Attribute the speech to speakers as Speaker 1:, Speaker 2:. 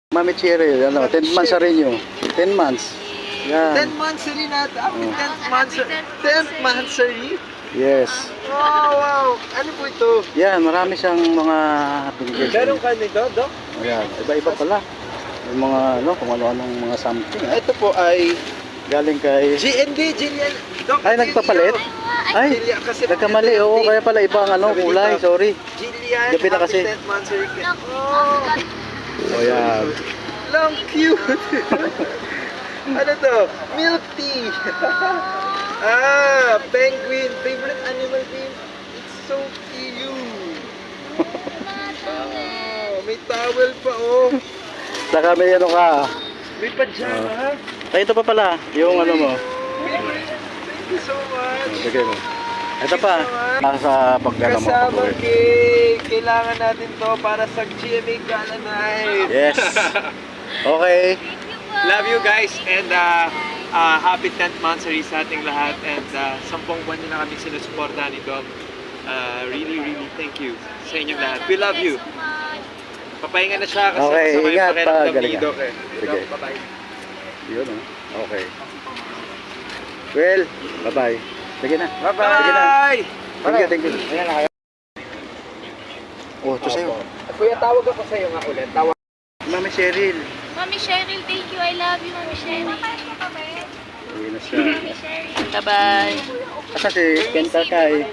Speaker 1: Mami Cheryl, 10 months sa rin yun. 10 months. Yan.
Speaker 2: 10 months rin natin. Happy 10th month. 10th month rin?
Speaker 1: Yes.
Speaker 2: Wow, wow. Ano po ito?
Speaker 1: Yan, marami siyang mga binigay.
Speaker 2: Meron ka nito, Dok?
Speaker 1: Ayan, iba-iba pala. Yung mga kung ano-anong mga something.
Speaker 2: Ito po ay
Speaker 1: Galing kay...
Speaker 2: GND, Jillian. Dok,
Speaker 1: Ay, nagpapalit? Ay,
Speaker 2: Jillian, kasi
Speaker 1: nagkamali. Oo, kaya pala ibang kulay. Sorry.
Speaker 2: Jillian,
Speaker 1: Gabi na kasi.
Speaker 2: happy 10th month rin. Oh,
Speaker 1: O yan.
Speaker 2: long cute. Ano to? Milk tea. Penguin. Favorite animal name? It's so cute. May towel pa, oh.
Speaker 1: Saka may ka.
Speaker 2: May pajama.
Speaker 1: Ay, ito pa pala. Yung mo.
Speaker 2: Thank you so much.
Speaker 1: Bigay mo. Ito pa. Sa pagdala mo.
Speaker 2: Kasama cake. Kailangan natin to para sa GMA Gala Night.
Speaker 1: Yes. Okay.
Speaker 2: Love you guys and happy 10th monthsary sa ating lahat and 10 buwan na kami sinusuportahan ni Doc. Really, really thank you sa inyong lahat. We love you. Papahinga na siya kasi
Speaker 1: Okay,
Speaker 2: kasama yung
Speaker 1: ingat pa.
Speaker 2: pakiramdam ni
Speaker 1: Galingan.
Speaker 2: Doc eh.
Speaker 1: Sige.
Speaker 2: Doc, bye-bye.
Speaker 1: Yun Okay. Well, bye-bye. Sige na.
Speaker 2: Bye-bye!
Speaker 1: Thank you. Ayan na kayo. Oh, ito sa'yo.
Speaker 2: Kuya, tawag ako sa'yo nga ulit. Tawag.
Speaker 1: Mami Cheryl.
Speaker 3: Mami Cheryl, thank you. I love you, Mami Cheryl.
Speaker 1: Uwi na siya.
Speaker 3: Mami Cheryl. Bye-bye.
Speaker 1: Kasi, kenta kay.